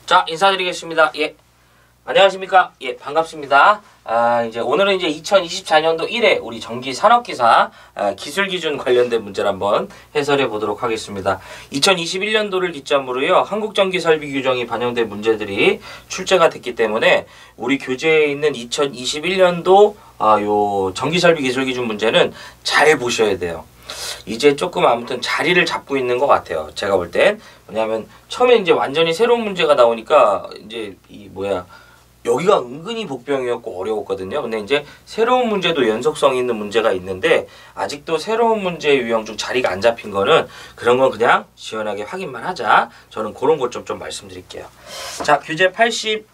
자, 인사드리겠습니다. 예. 안녕하십니까? 예, 반갑습니다. 이제 오늘은 이제 2024년도 1회 우리 전기 산업기사 기술 기준 관련된 문제를 한번 해설해 보도록 하겠습니다. 2021년도를 기점으로요, 한국전기설비 규정이 반영된 문제들이 출제가 됐기 때문에 우리 교재에 있는 2021년도 요 전기설비 기술 기준 문제는 잘 보셔야 돼요. 이제 조금 아무튼 자리를 잡고 있는 것 같아요. 제가 볼 땐. 왜냐하면 처음에 이제 완전히 새로운 문제가 나오니까 이제 여기가 은근히 복병이었고 어려웠거든요. 근데 이제 새로운 문제도 연속성 있는 문제가 있는데 아직도 새로운 문제 유형 중 자리가 안 잡힌 거는 그런 건 그냥 시원하게 확인만 하자. 저는 그런 것 좀 말씀드릴게요. 자, 교재 80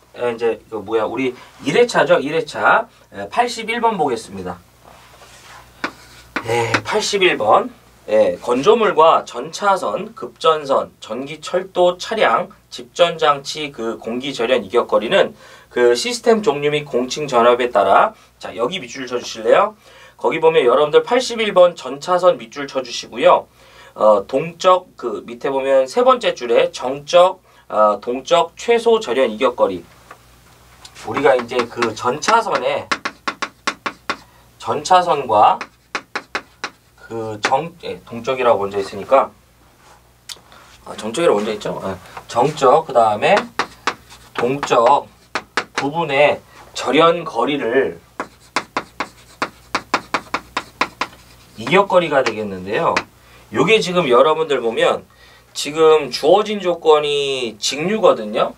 우리 1회차죠. 1회차 81번 보겠습니다. 네, 81번. 예, 건조물과 전차선, 급전선, 전기철도 차량, 집전장치 공기절연 이격거리는 시스템 종류 및 공칭 전압에 따라, 자, 여기 밑줄 쳐주실래요? 거기 보면 여러분들 81번 전차선 밑줄 쳐주시고요. 동적, 밑에 보면 세 번째 줄에 정적, 동적 최소 절연 이격거리. 우리가 이제 전차선과 동적이라고 먼저 있으니까, 정적이라고 먼저 있죠? 정적, 그 다음에 동적 부분의 절연 거리를 이격거리가 되겠는데요. 요게 지금 여러분들 보면 지금 주어진 조건이 직류거든요.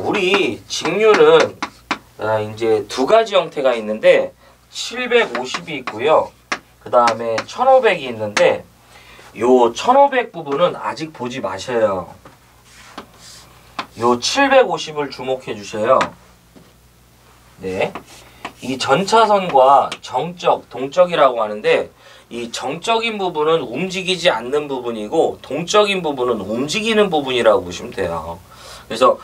우리 직류는 이제 두 가지 형태가 있는데 750이 있고요. 그 다음에 1500이 있는데 요 1500 부분은 아직 보지 마셔요. 요 750을 주목해 주셔요. 네. 이 전차선과 정적, 동적이라고 하는데 이 정적인 부분은 움직이지 않는 부분이고 동적인 부분은 움직이는 부분이라고 보시면 돼요. 그래서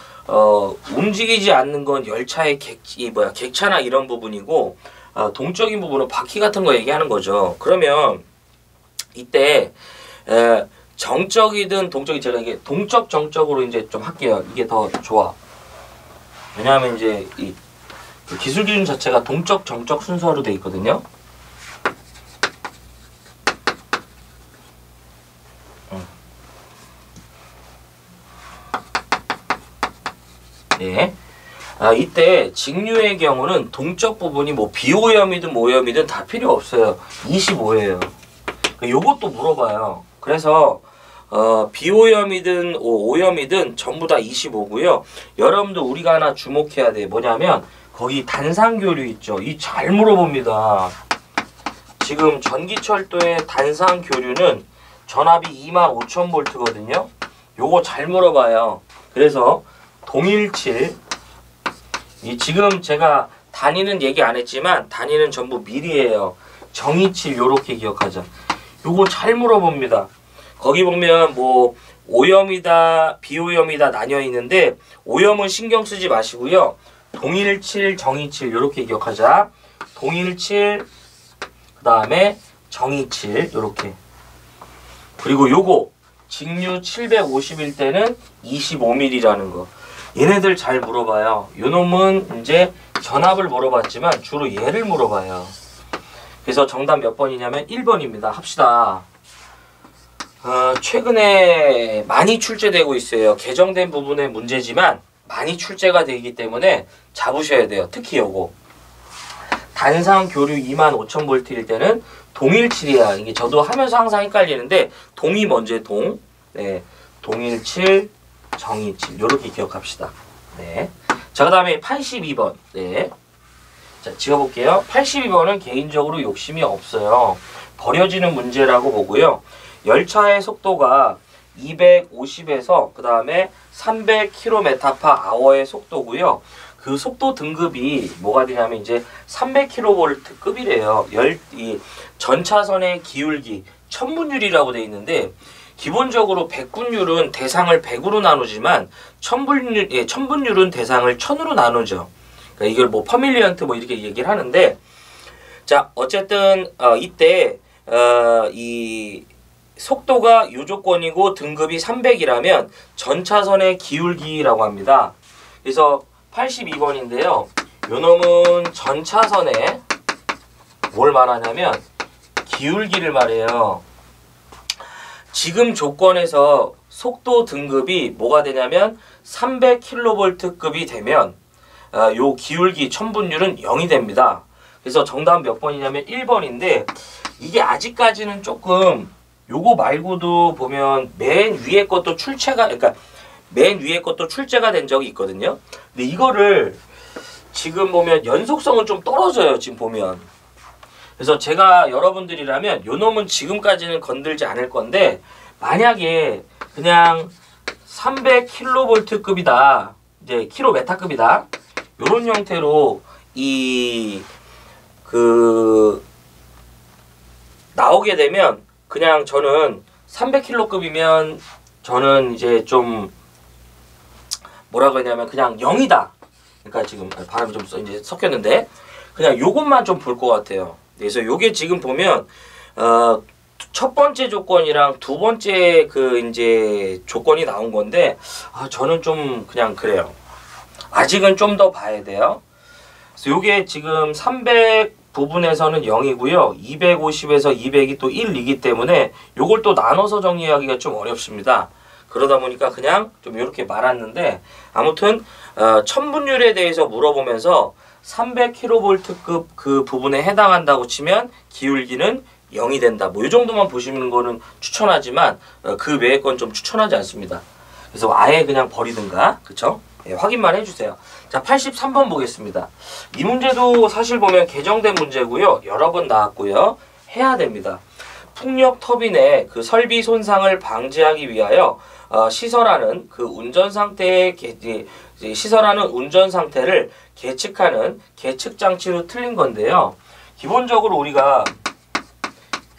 움직이지 않는 건 열차의 객차나 이런 부분이고 동적인 부분은 바퀴 같은 거 얘기하는 거죠. 그러면 이때 정적이든 동적이 제가 이게 동적 정적으로 이제 좀 할게요. 이게 더 좋아. 왜냐하면 이제 이 기술 기준 자체가 동적 정적 순서로 돼 있거든요. 네. 이때 직류의 경우는 동적 부분이 비오염이든 모염이든 다 필요 없어요. 25예요. 요것도 물어봐요. 그래서 비오염이든 오염이든 전부 다 25고요. 여러분도 우리가 하나 주목해야 돼. 뭐냐면 거기 단상교류 있죠. 이 잘 물어봅니다. 지금 전기철도의 단상교류는 전압이 25,000V거든요. 요거 잘 물어봐요. 그래서 동일칠, 지금 제가 단위는 얘기 안 했지만 단위는 전부 밀이에요. 정이칠 요렇게 기억하자. 요거 잘 물어봅니다. 거기 보면 오염이다, 비오염이다 나뉘어 있는데 오염은 신경 쓰지 마시고요. 동일칠, 정이칠 요렇게 기억하자. 동일칠, 그 다음에 정이칠 요렇게. 그리고 요거 직류 750일 때는 25mm라는 거. 얘네들 잘 물어봐요. 요 놈은 이제 전압을 물어봤지만 주로 얘를 물어봐요. 그래서 정답 몇 번이냐면 1번입니다. 합시다. 최근에 많이 출제되고 있어요. 개정된 부분의 문제지만 많이 출제가 되기 때문에 잡으셔야 돼요. 특히 요거. 단상 교류 25,000V일 때는 동일칠이야. 이게 저도 하면서 항상 헷갈리는데 동이 먼저 동. 네. 동일칠, 정이칠. 요렇게 기억합시다. 네. 자, 그 다음에 82번. 네. 자, 지워볼게요. 82번은 개인적으로 욕심이 없어요. 버려지는 문제라고 보고요. 열차의 속도가 250에서 그 다음에 300km/h의 속도고요. 그 속도 등급이 뭐가 되냐면 이제 300kV급이래요. 이 전차선의 기울기 1000분율이라고 되어 있는데 기본적으로 백분율은 대상을 100으로 나누지만 1000분율은 대상을 1000으로 나누죠. 그러니까 이걸 퍼밀리언트 이렇게 얘기를 하는데, 자, 어쨌든 이때 이 속도가 요 조건이고 등급이 300이라면 전차선의 기울기라고 합니다. 그래서 82번인데요. 요 놈은 전차선에 뭘 말하냐면 기울기를 말해요. 지금 조건에서 속도 등급이 뭐가 되냐면 300kV급이 되면 요 기울기 첨분율은 0이 됩니다. 그래서 정답 몇 번이냐면 1번인데 이게 아직까지는 조금 요거 말고도 보면 맨 위에 것도 출제가 된 적이 있거든요. 근데 이거를 지금 보면 연속성은 좀 떨어져요. 지금 보면. 그래서 제가 여러분들이라면 요 놈은 지금까지는 건들지 않을 건데 만약에 그냥 300kV급이다. 이제 킬로메타급이다. 요런 형태로 나오게 되면 그냥 저는 300kg급이면 저는 이제 좀 뭐라 그러냐면 그냥 0이다. 그러니까 지금 바람이 좀 이제 섞였는데 그냥 요것만 좀 볼 것 같아요. 그래서 요게 지금 보면 첫 번째 조건이랑 두 번째 이제 조건이 나온 건데 저는 좀 그냥 그래요. 아직은 좀 더 봐야 돼요. 그래서 요게 지금 300 부분에서는 0이고요. 250에서 200이 또 1이기 때문에 요걸 또 나눠서 정리하기가 좀 어렵습니다. 그러다 보니까 그냥 좀 이렇게 말았는데 아무튼 첨분율에 대해서 물어보면서 300kV급 그 부분에 해당한다고 치면 기울기는 0이 된다. 뭐 이 정도만 보시는 거는 추천하지만 그 외의 건 좀 추천하지 않습니다. 그래서 아예 그냥 버리든가, 그쵸? 예, 확인만 해주세요. 자, 83번 보겠습니다. 이 문제도 사실 보면 개정된 문제고요. 여러 번 나왔고요. 해야 됩니다. 풍력 터빈의 그 설비 손상을 방지하기 위하여 시설하는 운전 상태를 계측하는 계측 장치로 틀린 건데요. 기본적으로 우리가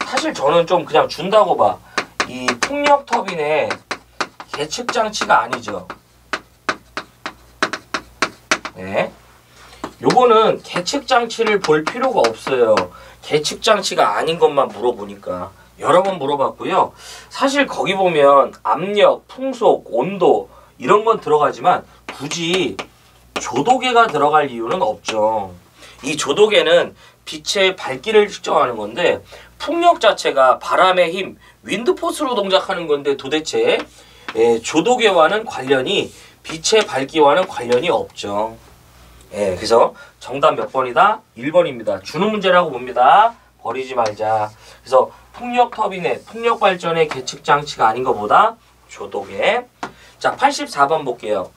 사실 저는 좀 그냥 준다고 봐. 이 풍력 터빈의 계측 장치가 아니죠. 네. 요거는 계측 장치를 볼 필요가 없어요. 계측 장치가 아닌 것만 물어보니까 여러 번 물어봤고요. 사실 거기 보면 압력, 풍속, 온도 이런 건 들어가지만 굳이 조도계가 들어갈 이유는 없죠. 이 조도계는 빛의 밝기를 측정하는 건데 풍력 자체가 바람의 힘, 윈드포스로 동작하는 건데 도대체 조도계와는 관련이 빛의 밝기와는 관련이 없죠. 그래서 정답 몇 번이다? 1번입니다. 주는 문제라고 봅니다. 버리지 말자. 그래서 풍력 터빈의 풍력 발전의 계측 장치가 아닌 것보다 조도계. 자, 84번 볼게요.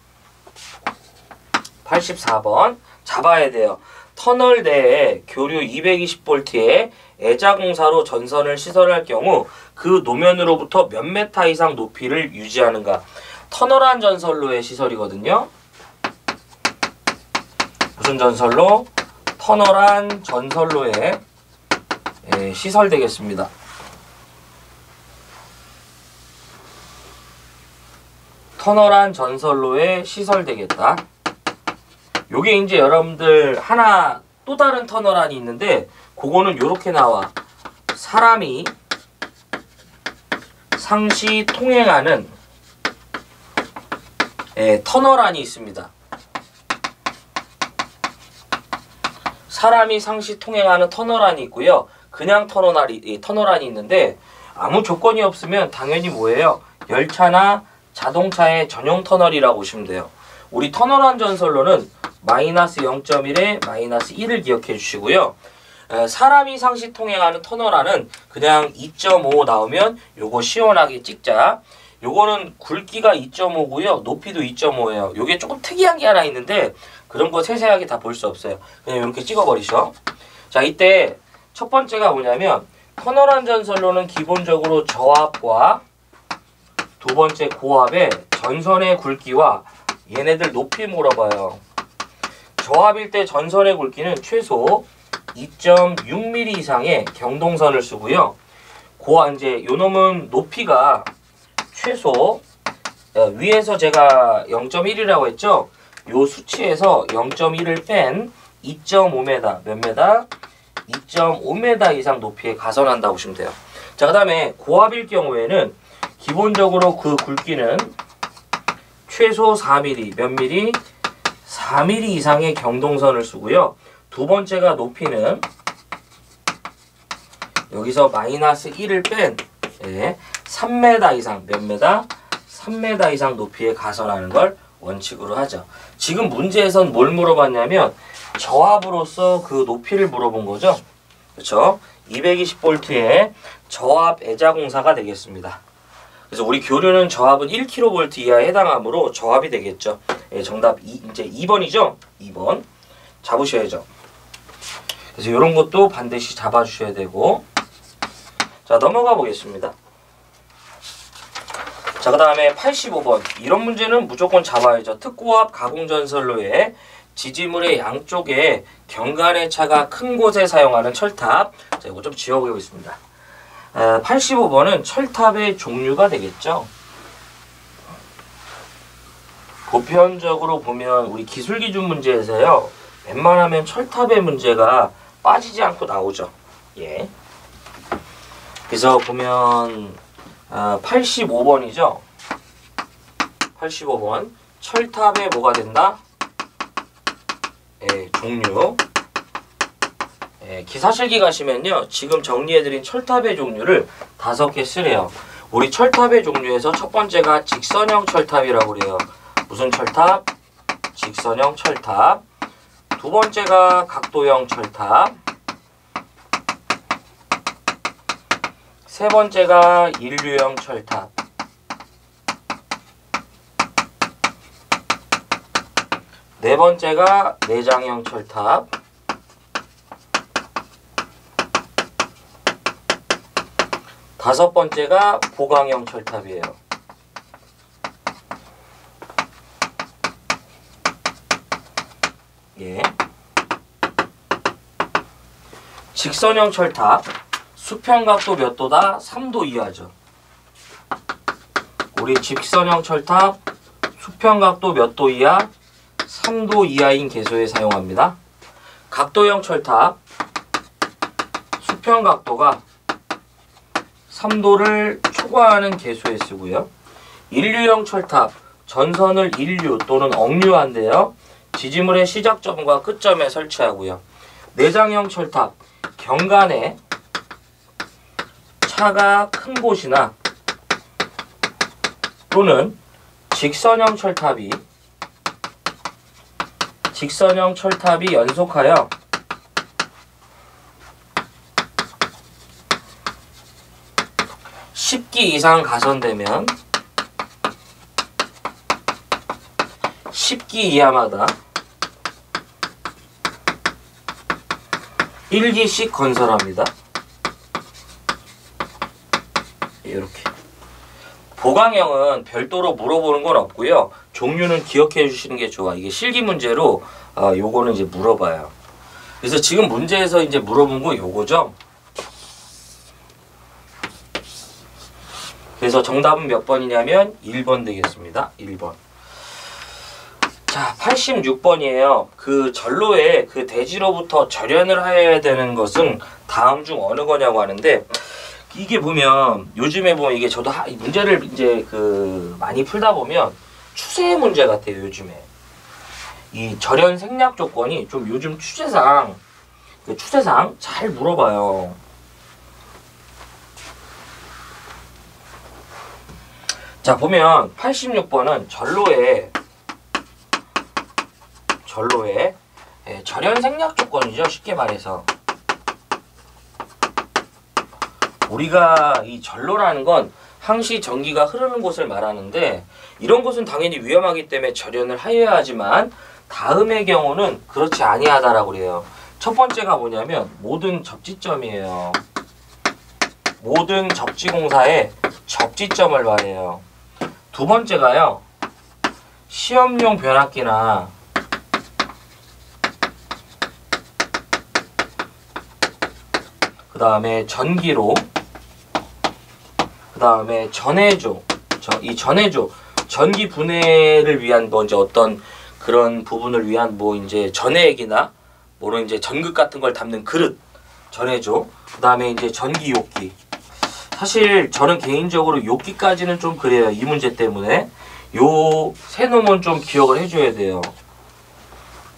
84번 잡아야 돼요. 터널 내에 교류 220V의 애자공사로 전선을 시설할 경우 그 노면으로부터 몇 메타 이상 높이를 유지하는가. 터널안 전선로의 시설이거든요. 무슨 전선로? 터널안 전선로에 시설되겠습니다. 터널안 전선로에 시설되겠다. 요게 이제 여러분들 하나 또 다른 터널안이 있는데 그거는 요렇게 나와. 사람이 상시 통행하는 터널안이 있습니다. 사람이 상시 통행하는 터널안이 있고요. 그냥 터널안이 있는데 아무 조건이 없으면 당연히 뭐예요? 열차나 자동차의 전용 터널이라고 보시면 돼요. 우리 터널안 전선로는 마이너스 0.1에 마이너스 1을 기억해 주시고요. 사람이 상시 통행하는 터널안은 그냥 2.5 나오면 요거 시원하게 찍자. 요거는 굵기가 2.5고요. 높이도 2.5예요. 요게 조금 특이한 게 하나 있는데 그런 거 세세하게 다 볼 수 없어요. 그냥 이렇게 찍어버리셔. 자, 이때 첫 번째가 뭐냐면 터널안 전선로는 기본적으로 저압과 두 번째 고압의 전선의 굵기와 얘네들 높이 물어봐요. 저압일 때 전선의 굵기는 최소 2.6mm 이상의 경동선을 쓰고요. 이제 요 놈은 높이가 최소 위에서 제가 0.1이라고 했죠. 요 수치에서 0.1을 뺀 2.5m 몇 m? 2.5m 이상 높이에 가선한다고 보시면 돼요. 자, 그 다음에 고압일 경우에는 기본적으로 그 굵기는 최소 4mm, 몇 mm? 4mm 이상의 경동선을 쓰고요. 두 번째가 높이는 여기서 마이너스 1을 뺀 3m 이상, 몇 m? 3m 이상 높이에 가설하는 걸 원칙으로 하죠. 지금 문제에선 뭘 물어봤냐면 저압으로서 그 높이를 물어본 거죠. 그렇죠? 220V의 저압 애자공사가 되겠습니다. 그래서 우리 교류는 저압은 1kV 이하에 해당하므로 저압이 되겠죠. 예, 정답 이제 2번이죠. 2번 잡으셔야죠. 그래서 이런 것도 반드시 잡아주셔야 되고, 자, 넘어가 보겠습니다. 자, 그 다음에 85번. 이런 문제는 무조건 잡아야죠. 특고압 가공전선로에 지지물의 양쪽에 경관의 차가 큰 곳에 사용하는 철탑. 자, 이거 좀 지워보겠습니다. 85번은 철탑의 종류가 되겠죠. 보편적으로 보면 우리 기술기준 문제에서요, 웬만하면 철탑의 문제가 빠지지 않고 나오죠. 예. 그래서 보면 85번이죠. 85번 철탑에 뭐가 된다? 예, 종류. 예, 기사실기 가시면요, 지금 정리해드린 철탑의 종류를 5개 쓰래요. 우리 철탑의 종류에서 첫 번째가 직선형 철탑이라고 그래요. 무슨 철탑? 직선형 철탑. 두 번째가 각도형 철탑. 세 번째가 인류형 철탑. 네 번째가 내장형 철탑. 다섯 번째가 보강형 철탑이에요. 예. 직선형 철탑. 수평각도 몇 도다? 3도 이하죠. 우리 직선형 철탑 수평각도 몇 도 이하? 3도 이하인 개소에 사용합니다. 각도형 철탑 수평각도가 3도를 초과하는 개소에 쓰고요. 인류형 철탑 전선을 인류 또는 억류한데요. 지지물의 시작점과 끝점에 설치하고요. 내장형 철탑 경관에 차가 큰 곳이나 또는 직선형 철탑이 연속하여 (10기) 이상 가선되면 10기 이하마다 1기씩 건설합니다. 이렇게. 보강형은 별도로 물어보는 건 없고요. 종류는 기억해 주시는 게 좋아. 이게 실기 문제로 요거는 이제 물어봐요. 그래서 지금 문제에서 이제 물어본 거 요거죠. 그래서 정답은 몇 번이냐면 1번 되겠습니다. 1번. 자, 86번이에요. 그 전로에 그 대지로부터 절연을 하여야 되는 것은 다음 중 어느 거냐고 하는데, 이게 보면 요즘에 보면 이게 저도 문제를 이제 그 많이 풀다 보면 추세 문제 같아요. 요즘에 이 절연 생략 조건이 좀 요즘 추세상 잘 물어봐요. 자, 보면 86번은 전로에 절연 생략 조건이죠. 쉽게 말해서 우리가 이 전로라는 건 항시 전기가 흐르는 곳을 말하는데, 이런 곳은 당연히 위험하기 때문에 절연을 하여야 하지만 다음의 경우는 그렇지 아니하다라고 그래요. 첫 번째가 뭐냐면 모든 접지점이에요. 모든 접지공사의 접지점을 말해요. 두 번째가요, 시험용 변압기나 그 다음에 전기로, 그 다음에 전해조, 이 전해조, 전기 분해를 위한 뭐 이제 어떤 그런 부분을 위한 뭐 이제 전해액이나 뭐런 이제 전극 같은 걸 담는 그릇, 전해조, 그 다음에 이제 전기욕기. 사실 저는 개인적으로 여기까지는 좀 그래요. 이 문제 때문에. 요 세 놈은 좀 기억을 해줘야 돼요.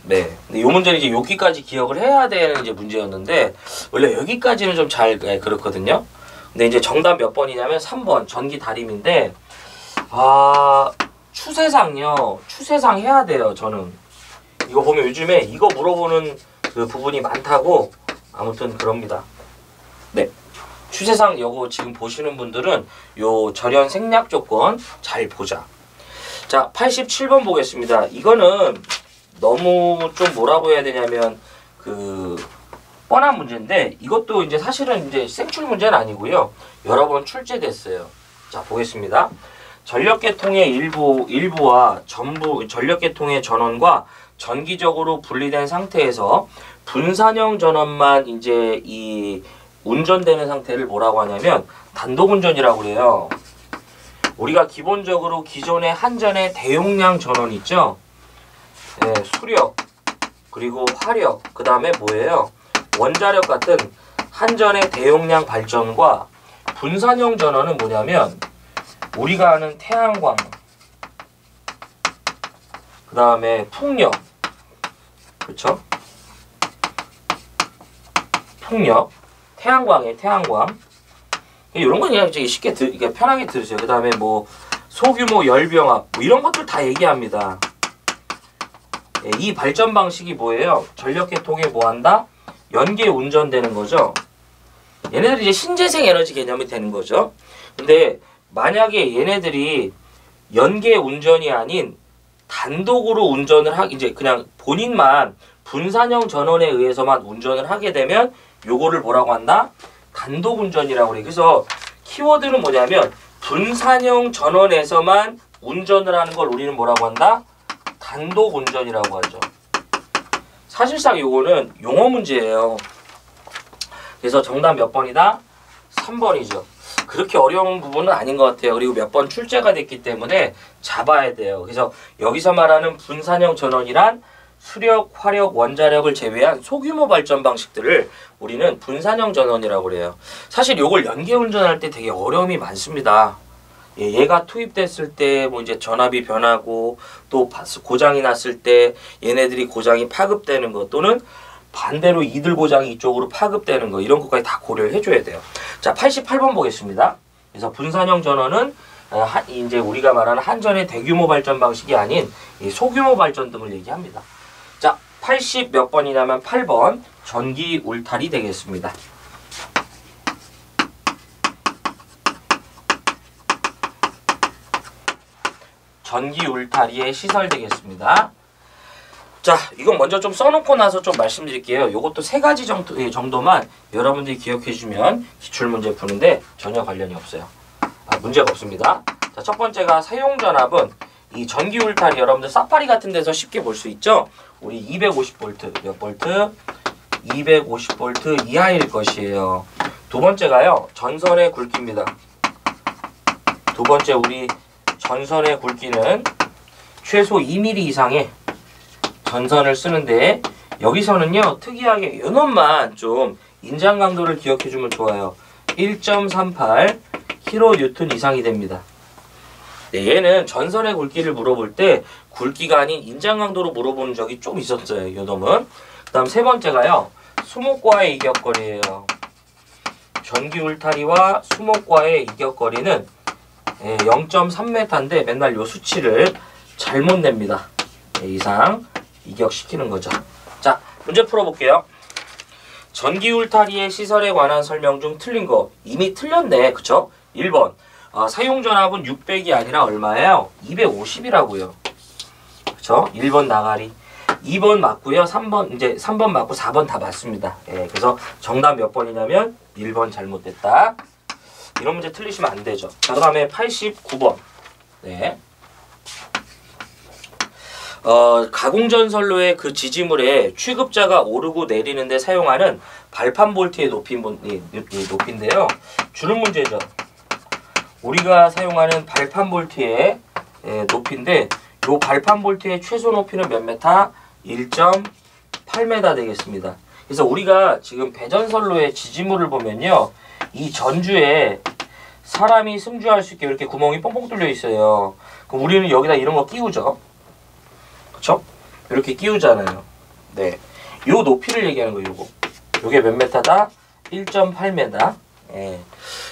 네. 근데 요 문제는 이제 여기까지 기억을 해야 되는 이제 문제였는데, 원래 여기까지는 좀 잘 그렇거든요. 근데 이제 정답 몇 번이냐면 3번 전기 다림인데, 추세상요. 추세상 해야 돼요, 저는. 이거 보면 요즘에 이거 물어보는 그 부분이 많다고, 아무튼 그럽니다. 네. 추세상 요거 지금 보시는 분들은 요 절연 생략 조건 잘 보자. 자, 87번 보겠습니다. 이거는 너무 좀 뭐라고 해야 되냐면 그 뻔한 문제인데, 이것도 이제 사실은 이제 생출 문제는 아니고요. 여러 번 출제됐어요. 자, 보겠습니다. 전력계통의 일부와 전부 전력계통의 전원과 전기적으로 분리된 상태에서 분산형 전원만 이제 이 운전되는 상태를 뭐라고 하냐면 단독 운전이라고 그래요. 우리가 기본적으로 기존의 한전의 대용량 전원 있죠? 네, 수력, 그리고 화력, 그 다음에 뭐예요? 원자력 같은 한전의 대용량 발전과 분산형 전원은 뭐냐면 우리가 아는 태양광, 그 다음에 풍력, 그쵸? 풍력, 태양광이에요, 태양광. 이런 건 그냥 쉽게 편하게 들으세요. 그 다음에 뭐 소규모 열병합, 뭐 이런 것들 다 얘기합니다. 이 발전 방식이 뭐예요? 전력계통에 뭐한다? 연계 운전되는 거죠. 얘네들이 이제 신재생 에너지 개념이 되는 거죠. 근데 만약에 얘네들이 연계 운전이 아닌 단독으로 운전을 이제 그냥 본인만 분산형 전원에 의해서만 운전을 하게 되면 요거를 뭐라고 한다? 단독 운전이라고 그래. 그래서 키워드는 뭐냐면 분산형 전원에서만 운전을 하는 걸 우리는 뭐라고 한다? 단독 운전이라고 하죠. 사실상 요거는 용어 문제예요. 그래서 정답 몇 번이다? 3번이죠. 그렇게 어려운 부분은 아닌 것 같아요. 그리고 몇 번 출제가 됐기 때문에 잡아야 돼요. 그래서 여기서 말하는 분산형 전원이란 수력, 화력, 원자력을 제외한 소규모 발전 방식들을 우리는 분산형 전원이라고 그래요. 사실 요걸 연계 운전할 때 되게 어려움이 많습니다. 얘가 투입됐을 때 뭐 이제 전압이 변하고 또 고장이 났을 때 얘네들이 고장이 파급되는 것, 또는 반대로 이들 고장이 이쪽으로 파급되는 거, 이런 것까지 다 고려를 해줘야 돼요. 자, 88번 보겠습니다. 그래서 분산형 전원은 이제 우리가 말하는 한전의 대규모 발전 방식이 아닌 소규모 발전 등을 얘기합니다. 자, 80 몇 번이냐면 8번 전기 울타리 되겠습니다. 전기 울타리의 시설 되겠습니다. 자, 이건 먼저 좀 써놓고 나서 좀 말씀드릴게요. 요것도 3가지 정도만 여러분들이 기억해주면 기출문제 푸는데 전혀 관련이 없어요. 문제가 없습니다. 자, 첫 번째가 사용전압은 이 전기 울타리, 여러분들 사파리 같은 데서 쉽게 볼 수 있죠? 우리 250V, 몇 볼트? 250V 이하일 것이에요. 두 번째가요, 전선의 굵기입니다. 두 번째, 우리 전선의 굵기는 최소 2mm 이상의 전선을 쓰는데, 여기서는요 특이하게 요놈만 좀 인장 강도를 기억해주면 좋아요. 1.38 kN 이상이 됩니다. 네, 얘는 전선의 굵기를 물어볼 때 굵기가 아닌 인장 강도로 물어보는 적이 좀 있었어요, 요놈은. 그 다음 세 번째가요, 수목과의 이격거리예요. 전기 울타리와 수목과의 이격거리는 0.3m인데 맨날 요 수치를 잘못 냅니다. 이상 이격시키는 거죠. 자, 문제 풀어볼게요. 전기 울타리의 시설에 관한 설명 중 틀린 거 이미 틀렸네, 그쵸? 1번 사용전압은 600이 아니라 얼마예요? 250이라고요. 그쵸? 1번 나가리. 2번 맞고요. 3번 맞고 4번 다 맞습니다. 그래서 정답 몇 번이냐면 1번 잘못됐다. 이런 문제 틀리시면 안 되죠. 자, 그 다음에 89번. 네. 가공전선로의 그 지지물에 취급자가 오르고 내리는데 사용하는 발판 볼트의 높이인데요. 주는 문제죠. 우리가 사용하는 발판 볼트의 높이인데, 요 발판 볼트의 최소 높이는 몇 메타? 1.8m 되겠습니다. 그래서 우리가 지금 배전선로의 지지물을 보면요, 이 전주에 사람이 승주할 수 있게 이렇게 구멍이 뻥뻥 뚫려 있어요. 그럼 우리는 여기다 이런 거 끼우죠. 그쵸? 이렇게 끼우잖아요. 네. 요 높이를 얘기하는 거예요, 요거. 요게 몇 메타다? 1.8m. 예.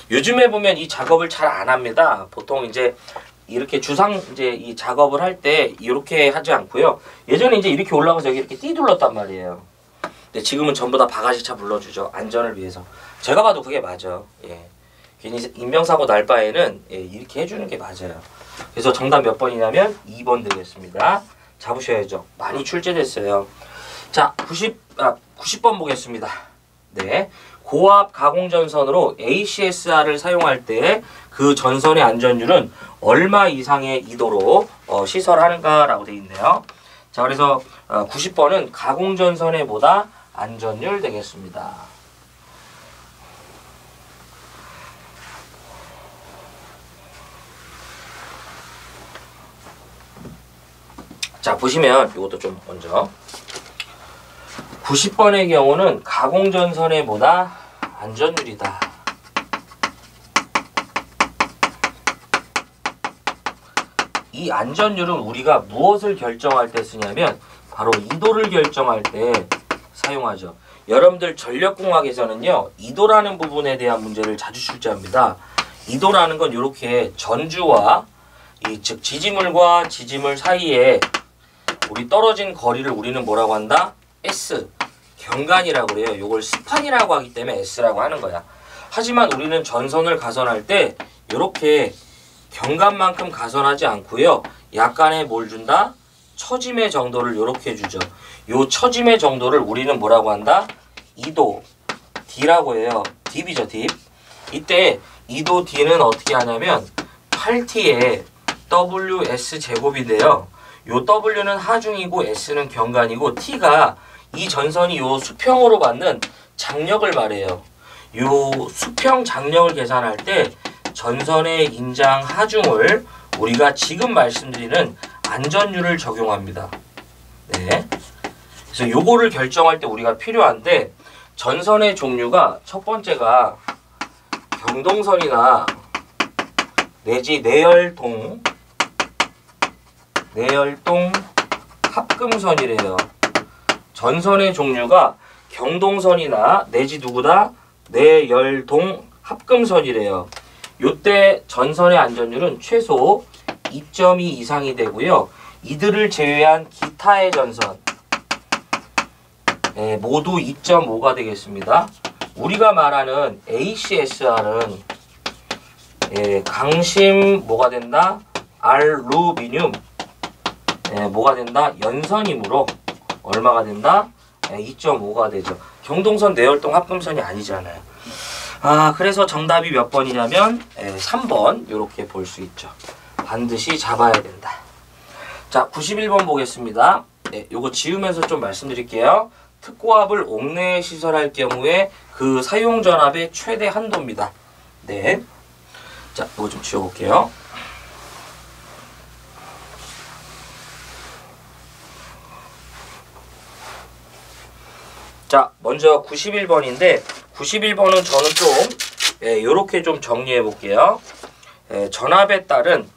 요즘에 보면 이 작업을 잘 안 합니다. 보통 이제 이렇게 이제 이 작업을 할 때 이렇게 하지 않고요. 예전에 이제 이렇게 올라가서 여기 이렇게 띠 둘렀단 말이에요. 근데 지금은 전부 다 바가지차 불러주죠. 안전을 위해서. 제가 봐도 그게 맞아. 예. 괜히 인명사고 날 바에는 예, 이렇게 해주는 게 맞아요. 그래서 정답 몇 번이냐면 2번 되겠습니다. 잡으셔야죠. 많이 출제됐어요. 자, 90번 보겠습니다. 네. 고압 가공전선으로 ACSR을 사용할 때 그 전선의 안전율은 얼마 이상의 이도로 시설하는가라고 되어 있네요. 자, 그래서 90번은 가공전선에 보다 안전율 되겠습니다. 자, 보시면 이것도 좀 먼저 90번의 경우는 가공전선에 보다 안전율이다. 이 안전율은 우리가 무엇을 결정할 때 쓰냐면 바로 이도를 결정할 때 사용하죠. 여러분들 전력공학에서는요, 이도라는 부분에 대한 문제를 자주 출제합니다. 이도라는 건 이렇게 전주와 즉 지지물과 지지물 사이에 우리 떨어진 거리를 우리는 뭐라고 한다? S, 경간이라고 그래요. 이걸 스판이라고 하기 때문에 S라고 하는 거야. 하지만 우리는 전선을 가선할 때 이렇게 경간만큼 가선하지 않고요. 약간의 뭘 준다? 처짐의 정도를 이렇게 주죠. 요 처짐의 정도를 우리는 뭐라고 한다? 2도 D라고 해요. 딥이죠, 딥. 이때 2도 D는 어떻게 하냐면 8T에 WS 제곱인데요. 요 W는 하중이고 S는 경간이고 T가 이 전선이 요 수평으로 받는 장력을 말해요. 요 수평 장력을 계산할 때 전선의 인장 하중을 우리가 지금 말씀드리는 안전율을 적용합니다. 네. 그래서 요거를 결정할 때 우리가 필요한데 전선의 종류가 첫 번째가 경동선이나 내지 내열동 합금선이래요. 전선의 종류가 경동선이나 내지 누구다? 내열동 합금선이래요. 요때 전선의 안전율은 최소 2.2 이상이 되고요. 이들을 제외한 기타의 전선 모두 2.5가 되겠습니다. 우리가 말하는 ACSR은 강심 뭐가 된다? 알루미늄 뭐가 된다? 연선이므로 얼마가 된다? 2.5가 되죠. 경동선 내열동 합금선이 아니잖아요. 그래서 정답이 몇 번이냐면 3번 이렇게 볼 수 있죠. 반드시 잡아야 된다. 자, 91번 보겠습니다. 네, 요거 지우면서 좀 말씀드릴게요. 특고압을 옥내에 시설할 경우에 그 사용 전압의 최대 한도입니다. 네. 자, 이거 좀 지워볼게요. 자, 먼저 91번인데 91번은 저는 좀 요렇게 좀 정리해 볼게요. 전압에 따른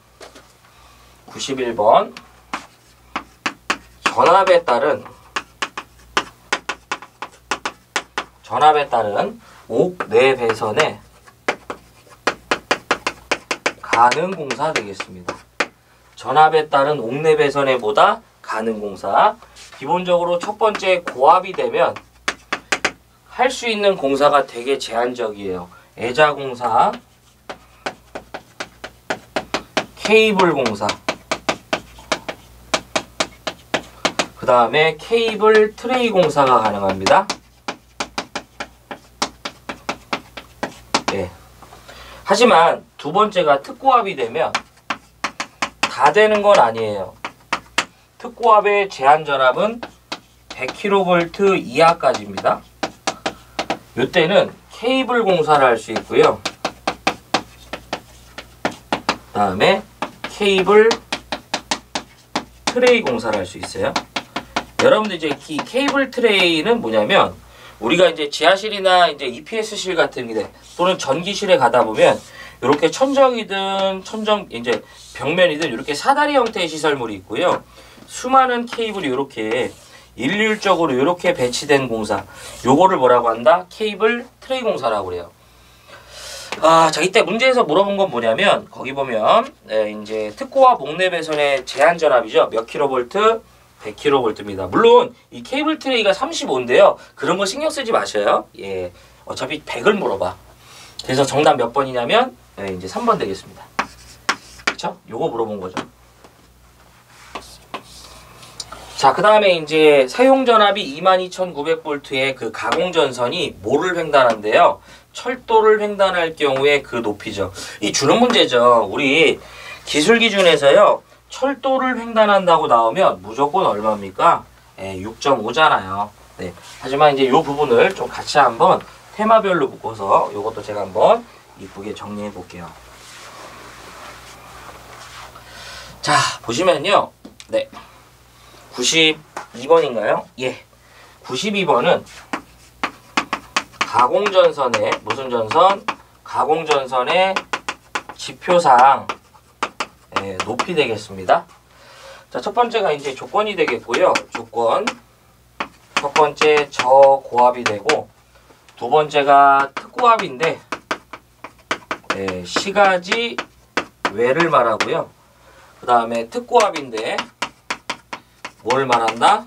91번 전압에 따른 옥내 배선의 가능공사 되겠습니다. 전압에 따른 옥내 배선에 보다 가능공사. 기본적으로 첫 번째 고압이 되면 할 수 있는 공사가 되게 제한적이에요. 애자공사, 케이블 공사, 그 다음에 케이블 트레이 공사가 가능합니다. 네. 하지만 두 번째가 특고압이 되면 다 되는 건 아니에요. 특고압의 제한 전압은 100kV 이하까지입니다. 이때는 케이블 공사를 할 수 있고요. 그 다음에 케이블 트레이 공사를 할 수 있어요. 여러분들 이제 이 케이블 트레이는 뭐냐면 우리가 이제 지하실이나 이제 EPS실 같은 데 또는 전기실에 가다 보면 이렇게 천정이든 천정 이제 벽면이든 이렇게 사다리 형태의 시설물이 있고요. 수많은 케이블이 이렇게 일률적으로 이렇게 배치된 공사. 요거를 뭐라고 한다? 케이블 트레이 공사라고 그래요. 자, 이때 문제에서 물어본 건 뭐냐면 거기 보면 이제 특고와 목내 배선의 제한 전압이죠. 몇 킬로볼트? 100kV입니다. 물론 이 케이블 트레이가 35인데요. 그런 거 신경 쓰지 마셔요. 예, 어차피 100을 물어봐. 그래서 정답 몇 번이냐면 이제 3번 되겠습니다. 그쵸? 요거 물어본 거죠. 자, 그 다음에 이제 사용 전압이 22,900V의 그 가공 전선이 뭐를 횡단한대요? 철도를 횡단할 경우에 그 높이죠. 이 주는 문제죠. 우리 기술 기준에서요. 철도를 횡단한다고 나오면 무조건 얼마입니까? 6.5잖아요. 네. 하지만 이제 이 부분을 좀 같이 한번 테마별로 묶어서 이것도 제가 한번 이쁘게 정리해 볼게요. 자, 보시면요. 네. 92번인가요? 예. 92번은 가공전선의 무슨 전선? 가공전선의 지표상 높이 되겠습니다. 자, 첫 번째가 이제 조건이 되겠고요. 조건. 첫 번째 저고압이 되고, 두 번째가 특고압인데, 시가지 외를 말하고요. 그 다음에 특고압인데, 뭘 말한다?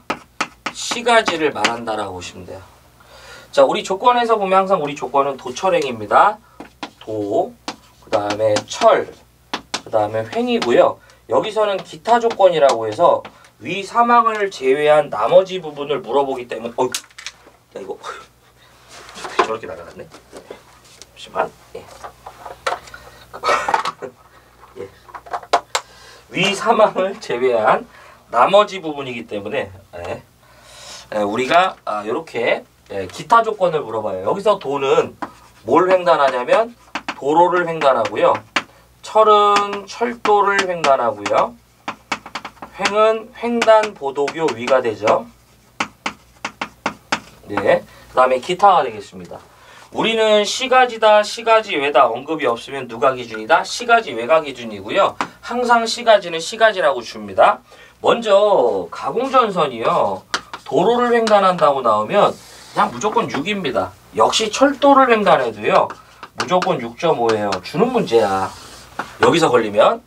시가지를 말한다라고 보시면 돼요. 자, 우리 조건에서 보면 항상 우리 조건은 도철행입니다. 도, 그 다음에 철, 그 다음에 횡이고요. 여기서는 기타 조건이라고 해서 위 사망을 제외한 나머지 부분을 물어보기 때문에 야 이거 저렇게 날아갔네. 잠시만. 예. 예. 위 사망을 제외한 나머지 부분이기 때문에 우리가 이렇게 기타 조건을 물어봐요. 여기서 도는 뭘 횡단하냐면 도로를 횡단하고요. 철은 철도를 횡단하고요. 횡은 횡단보도교 위가 되죠. 네. 그 다음에 기타가 되겠습니다. 우리는 시가지다, 시가지외다 언급이 없으면 누가 기준이다? 시가지외가 기준이고요. 항상 시가지는 시가지라고 줍니다. 먼저 가공전선이요. 도로를 횡단한다고 나오면 그냥 무조건 6입니다. 역시 철도를 횡단해도요. 무조건 6.5예요. 주는 문제야. 여기서 걸리면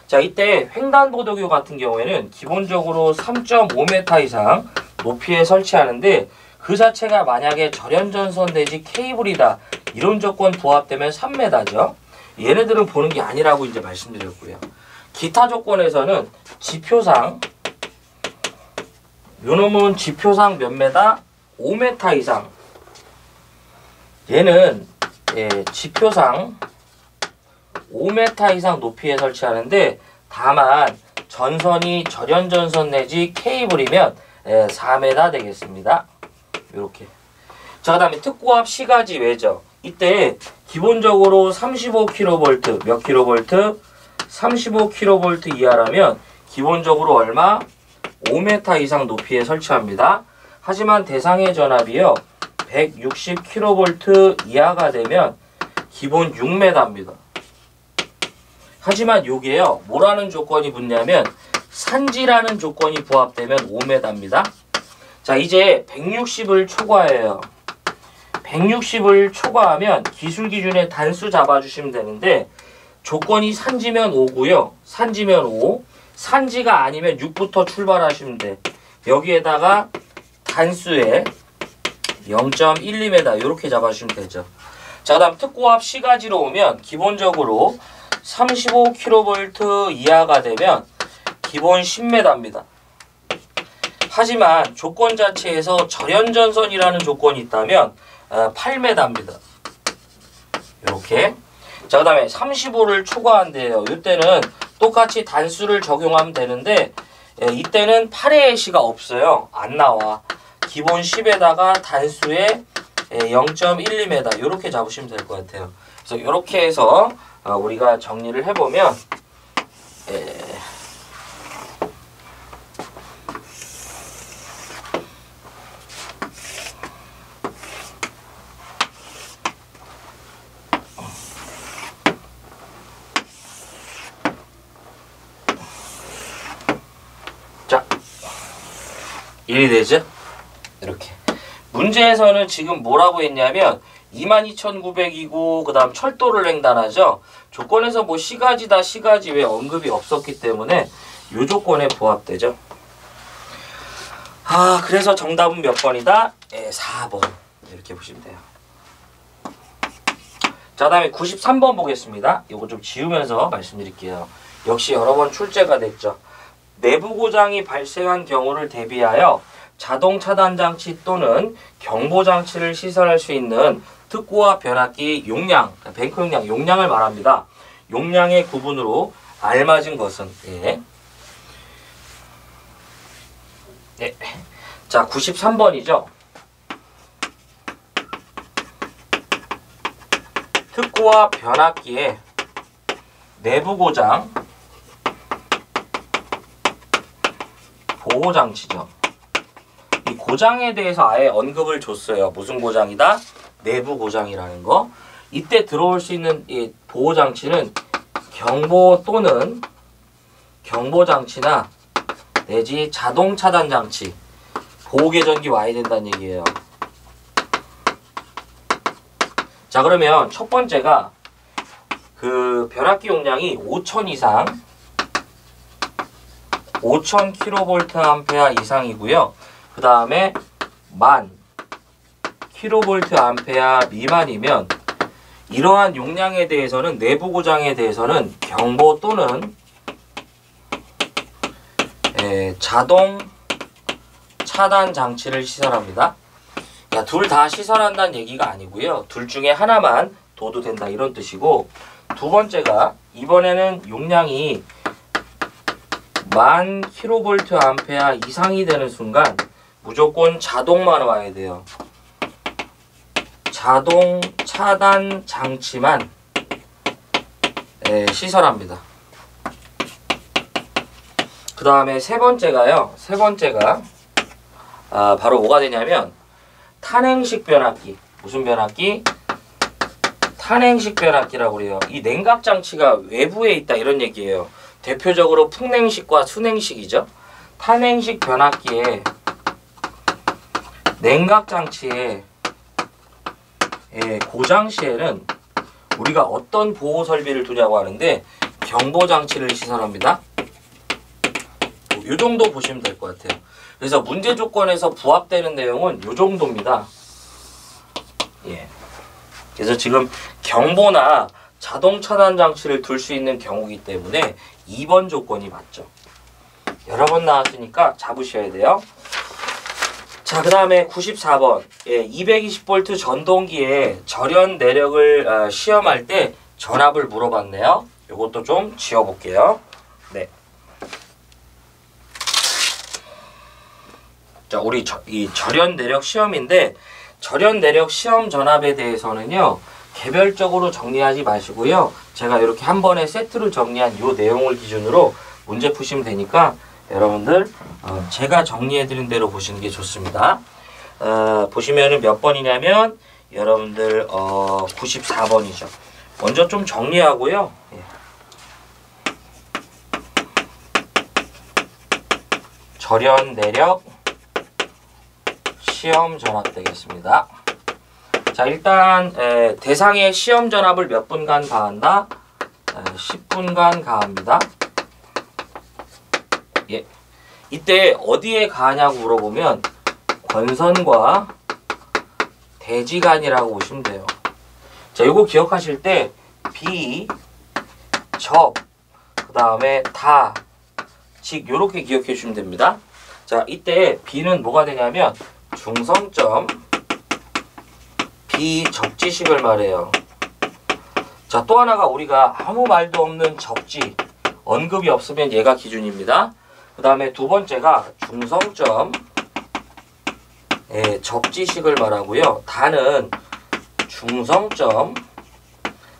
자, 이때 횡단보도교 같은 경우에는 기본적으로 3.5m 이상 높이에 설치하는데 그 자체가 만약에 절연전선 내지 케이블이다. 이런 조건 부합되면 3m죠. 얘네들은 보는 게 아니라고 이제 말씀드렸고요. 기타 조건에서는 지표상 요놈은 지표상 몇 메다? 5m 이상. 얘는 지표상 5m 이상 높이에 설치하는데 다만 전선이 절연전선 내지 케이블이면 4m 되겠습니다. 이렇게. 자, 그 다음에 특고압 시가지 외죠. 이때 기본적으로 35kV 몇 kV? 35kV 이하라면 기본적으로 얼마? 5m 이상 높이에 설치합니다. 하지만 대상의 전압이요 160kV 이하가 되면 기본 6m입니다. 하지만 요게요 뭐라는 조건이 붙냐면 산지라는 조건이 부합되면 5m입니다. 자, 이제 160을 초과해요. 160을 초과하면 기술 기준의 단수 잡아주시면 되는데 조건이 산지면 5고요. 산지면 5. 산지가 아니면 6부터 출발하시면 돼. 여기에다가 단수에 0.12m 이렇게 잡아주시면 되죠. 자, 그 다음 특고압 시가지로 오면 기본적으로 35kV 이하가 되면 기본 10m입니다. 하지만 조건 자체에서 절연전선이라는 조건이 있다면 8m입니다. 이렇게. 자, 그 다음에 35를 초과한대요. 이때는 똑같이 단수를 적용하면 되는데 이때는 8의 시가 없어요. 안 나와. 기본 10에다가 단수에 0.12m 이렇게 잡으시면 될 것 같아요. 그래서 이렇게 해서 우리가 정리를 해보면 1이 되죠? 이렇게. 문제에서는 지금 뭐라고 했냐면 22,900이고 그 다음 철도를 횡단하죠. 조건에서 뭐 시가지다 시가지 왜 언급이 없었기 때문에 요 조건에 부합되죠. 그래서 정답은 몇 번이다? 4번. 이렇게 보시면 돼요. 자, 다음에 93번 보겠습니다. 이거 좀 지우면서 말씀드릴게요. 역시 여러 번 출제가 됐죠. 내부 고장이 발생한 경우를 대비하여 자동 차단 장치 또는 경보 장치를 시설할 수 있는 특고와 변압기 용량, 뱅크 용량을 말합니다. 용량의 구분으로 알맞은 것은 자, 93번이죠. 특고와 변압기의 내부 고장 보호 장치죠. 이 고장에 대해서 아예 언급을 줬어요. 무슨 고장이다? 내부 고장이라는 거. 이때 들어올 수 있는 이 보호 장치는 경보 또는 경보 장치나 내지 자동 차단 장치, 보호 계전기 와야 된다는 얘기예요. 자, 그러면 첫 번째가 그 변압기 용량이 5,000 이상 5,000 kVA 이상이고요. 그 다음에 10,000 kVA 미만이면 이러한 용량에 대해서는 내부 고장에 대해서는 경보 또는 자동 차단 장치를 시설합니다. 둘 다 시설한다는 얘기가 아니고요. 둘 중에 하나만 둬도 된다 이런 뜻이고, 두 번째가 이번에는 용량이 10,000 kVA 이상이 되는 순간 무조건 자동만 와야 돼요. 자동 차단 장치만 시설합니다. 그 다음에 세 번째가요. 바로 뭐가 되냐면 탄행식 변압기. 무슨 변압기? 탄행식 변압기라고 그래요. 이 냉각 장치가 외부에 있다 이런 얘기예요. 대표적으로 풍냉식과 수냉식이죠. 탄행식 변압기의 냉각 장치의 고장 시에는 우리가 어떤 보호 설비를 두냐고 하는데 경보 장치를 시설합니다. 이 정도 보시면 될 것 같아요. 그래서 문제 조건에서 부합되는 내용은 이 정도입니다. 그래서 지금 경보나 자동 차단 장치를 둘 수 있는 경우이기 때문에 2번 조건이 맞죠. 여러 번 나왔으니까 잡으셔야 돼요. 자, 그 다음에 94번 220V 전동기의 절연 내력을 시험할 때 전압을 물어봤네요. 이것도 좀 지워볼게요. 자, 우리 이 절연 내력 시험인데 절연 내력 시험 전압에 대해서는요 개별적으로 정리하지 마시고요. 제가 이렇게 한 번에 세트로 정리한 이 내용을 기준으로 문제 푸시면 되니까 여러분들 제가 정리해드린 대로 보시는 게 좋습니다. 보시면은 몇 번이냐면 여러분들 94번이죠. 먼저 좀 정리하고요. 절연 내력 시험 전압 되겠습니다. 자, 일단 대상의 시험 전압을 몇 분간 가한다? 10분간 가합니다. 이때 어디에 가하냐고 물어보면 권선과 대지간이라고 보시면 돼요. 자, 이거 기억하실 때 비, 접, 그 다음에 다, 직 요렇게 기억해 주시면 됩니다. 자, 이때 B는 뭐가 되냐면 중성점 비접지식을 말해요. 자, 또 하나가 우리가 아무 말도 없는 접지, 언급이 없으면 얘가 기준입니다. 그 다음에 두 번째가 중성점 접지식을 말하고요. 다는 중성점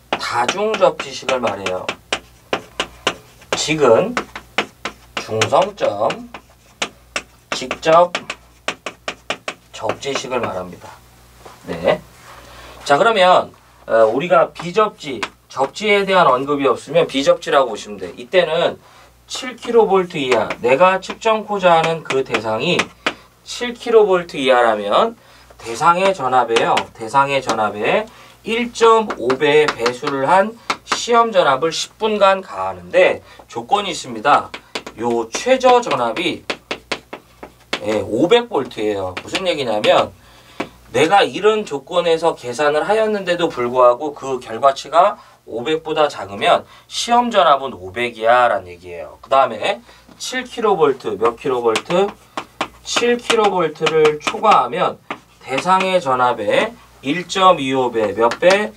다중접지식을 말해요. 직은 중성점 직접 접지식을 말합니다. 자, 그러면 우리가 비접지, 접지에 대한 언급이 없으면 비접지라고 보시면 돼. 이때는 7kV 이하, 내가 측정코자 하는 그 대상이 7kV 이하라면 대상의 전압에요. 대상의 전압에 1.5배의 배수를 한 시험 전압을 10분간 가하는데 조건이 있습니다. 요 최저 전압이 500V예요. 무슨 얘기냐면 내가 이런 조건에서 계산을 하였는데도 불구하고 그 결과치가 500보다 작으면 시험 전압은 500이야 라는 얘기예요. 그 다음에 7kV 몇 kV? 7kV를 초과하면 대상의 전압에 1.25배 몇 배?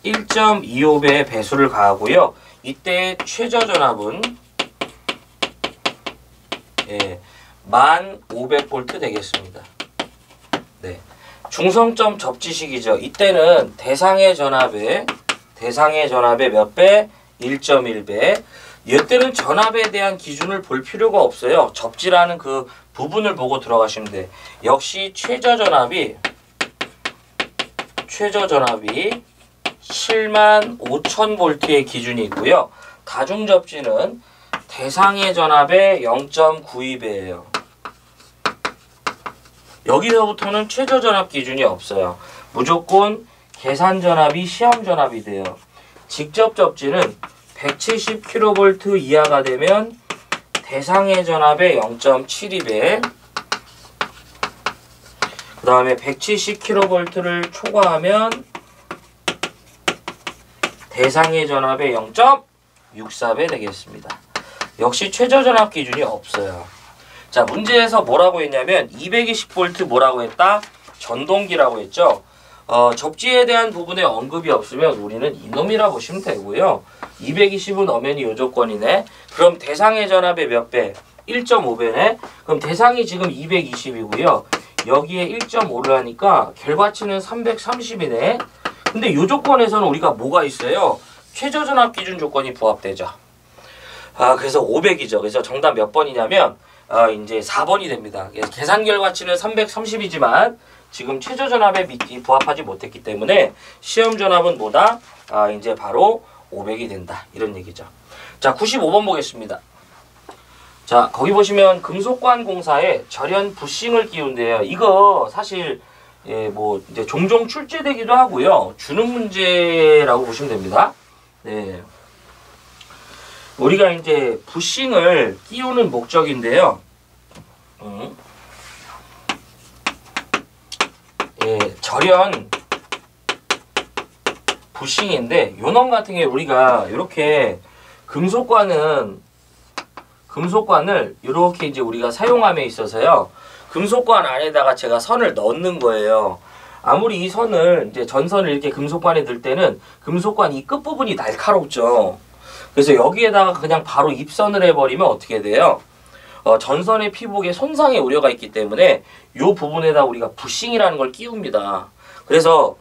1.25배의 배수를 가하고요. 이때 최저 전압은 1500V 되겠습니다. 네. 중성점 접지식이죠. 이때는 대상의 전압에 몇 배? 1.1배. 이때는 전압에 대한 기준을 볼 필요가 없어요. 접지라는 그 부분을 보고 들어가시면 돼. 역시 최저 전압이 75,000V의 기준이 있고요. 다중 접지는 대상의 전압의 0.92배예요. 여기서부터는 최저 전압 기준이 없어요. 무조건 계산 전압이 시험 전압이 돼요. 직접 접지는 170kV 이하가 되면 대상의 전압의 0.72배, 그 다음에 170kV를 초과하면 대상의 전압의 0.64배 되겠습니다. 역시 최저 전압 기준이 없어요. 자, 문제에서 뭐라고 했냐면 220V 뭐라고 했다? 전동기라고 했죠. 접지에 대한 부분에 언급이 없으면 우리는 이놈이라 보시면 되고요. 220은 엄연히 요 조건이네. 그럼 대상의 전압의 몇 배? 1.5배네. 그럼 대상이 지금 220이고요. 여기에 1.5를 하니까 결과치는 330이네. 근데 요 조건에서는 우리가 뭐가 있어요? 최저 전압 기준 조건이 부합되죠. 그래서 500이죠. 그래서 정답 몇 번이냐면 이제 4번이 됩니다. 계산 결과치는 330이지만 지금 최저 전압에 부합하지 못했기 때문에 시험 전압은 뭐다? 이제 바로 500이 된다. 이런 얘기죠. 자, 95번 보겠습니다. 자, 거기 보시면 금속관 공사에 절연 부싱을 끼운대요. 이거 사실 뭐 이제 종종 출제되기도 하고요. 주는 문제라고 보시면 됩니다. 네. 우리가 이제 부싱을 끼우는 목적인데요. 절연 부싱인데 요놈 같은 게 우리가 이렇게 금속관을 이렇게 이제 우리가 사용함에 있어서요. 금속관 안에다가 제가 선을 넣는 거예요. 아무리 이 선을 이제 전선을 이렇게 금속관에 넣을 때는 금속관 이 끝부분이 날카롭죠. 그래서 여기에다가 그냥 바로 입선을 해버리면 어떻게 돼요? 전선의 피복에 손상의 우려가 있기 때문에 이 부분에다 우리가 부싱이라는 걸 끼웁니다. 그래서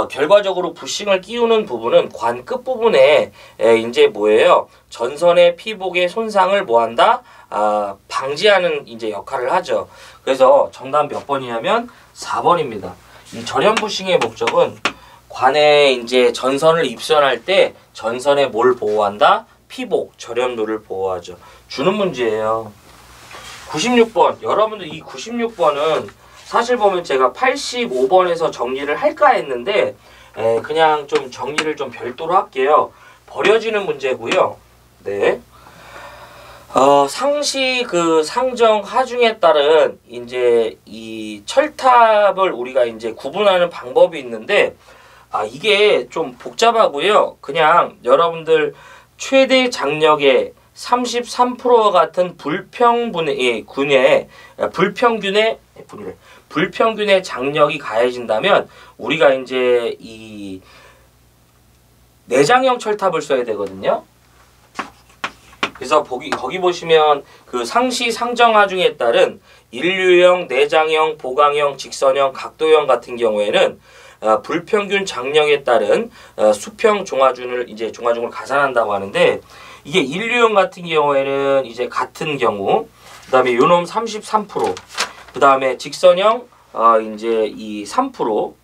결과적으로 부싱을 끼우는 부분은 관 끝부분에 이제 뭐예요? 전선의 피복의 손상을 뭐한다? 방지하는 이제 역할을 하죠. 그래서 정답 몇 번이냐면 4번입니다. 이 절연 부싱의 목적은 관에 이제 전선을 입선할 때 전선에 뭘 보호한다? 피복, 절연도를 보호하죠. 주는 문제예요. 96번. 여러분들 이 96번은 사실 보면 제가 85번에서 정리를 할까 했는데 그냥 좀 정리를 좀 별도로 할게요. 버려지는 문제고요. 네. 상시 그 상정 하중에 따른 이제 이 철탑을 우리가 이제 구분하는 방법이 있는데 이게 좀 복잡하고요. 그냥 여러분들 최대 장력의 33%와 같은 불평균의 장력이 가해진다면 우리가 이제 이 내장형 철탑을 써야 되거든요. 그래서 거기 보시면 그 상시 상정 하중에 따른 인류형, 내장형, 보강형, 직선형, 각도형 같은 경우에는 불평균 장력에 따른 수평 종화중을 가산한다고 하는데 이게 인류형 같은 경우에는 이제 같은 경우, 그다음에 요놈 33%, 그다음에 직선형 이제 이 3%,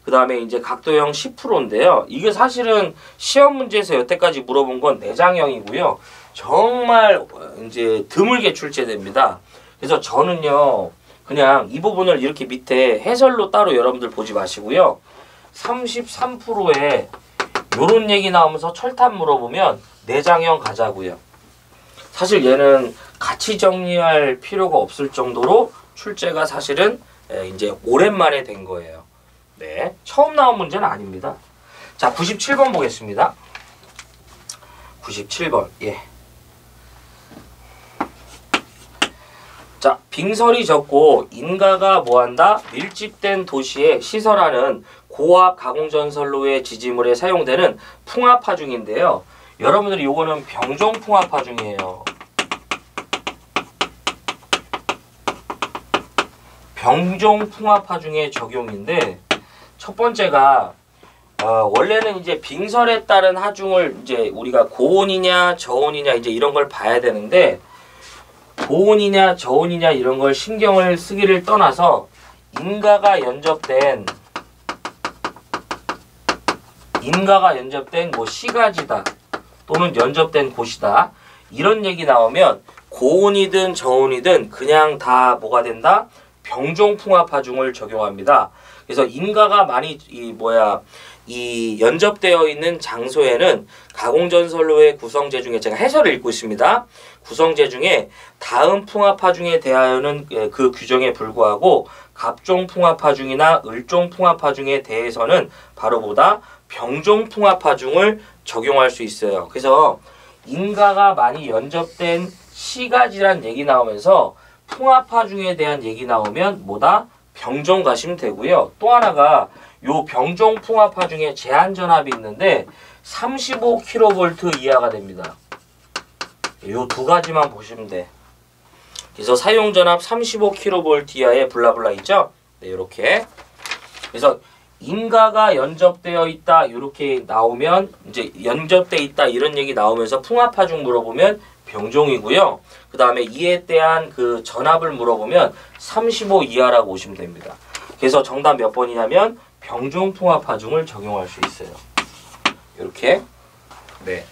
그다음에 이제 각도형 10%인데요. 이게 사실은 시험 문제에서 여태까지 물어본 건 내장형이고요. 정말 이제 드물게 출제됩니다. 그래서 저는요 그냥 이 부분을 이렇게 밑에 해설로 따로 여러분들 보지 마시고요. 33%에 요런 얘기 나오면서 철탑 물어보면 내장형 가자고요. 사실 얘는 같이 정리할 필요가 없을 정도로 출제가 사실은 이제 오랜만에 된 거예요. 네, 처음 나온 문제는 아닙니다. 자, 97번 보겠습니다. 97번. 예. 자, 빙설이 적고 인가가 뭐한다? 밀집된 도시에 시설하는 고압 가공전선로의 지지물에 사용되는 풍화파중인데요. 여러분들이 요거는 병종 풍화파중이에요. 병종 풍화파중의 적용인데 첫 번째가 원래는 이제 빙설에 따른 하중을 이제 우리가 고온이냐 저온이냐 이제 이런 걸 봐야 되는데 고온이냐 저온이냐 이런 걸 신경을 쓰기를 떠나서 인가가 연접된 뭐 시가지다 또는 연접된 곳이다 이런 얘기 나오면 고온이든 저온이든 그냥 다 뭐가 된다? 병종풍화파중을 적용합니다. 그래서 인가가 많이 이 연접되어 있는 장소에는 가공전선로의 구성재 중에 제가 해설을 읽고 있습니다. 구성재 중에 다음 풍화파중에 대하여는 그 규정에 불구하고 갑종풍화파중이나 을종풍화파중에 대해서는 바로 보다 병종풍화파중을 적용할 수 있어요. 그래서 인가가 많이 연접된 시가지란 얘기 나오면서 풍화파중에 대한 얘기 나오면 뭐다? 병종 가시면 되고요. 또 하나가 요 병종 풍화파중에 제한전압이 있는데 35kV 이하가 됩니다. 요 두 가지만 보시면 돼. 그래서 사용전압 35kV 이하의 블라블라 있죠? 네, 요렇게. 그래서 인가가 연접되어 있다 이렇게 나오면 이제 연접돼 있다 이런 얘기 나오면서 풍화파중 물어보면 병종이고요. 그 다음에 이에 대한 그 전압을 물어보면 35 이하라고 보시면 됩니다. 그래서 정답 몇 번이냐면 병종 풍화파중을 적용할 수 있어요. 이렇게. 네.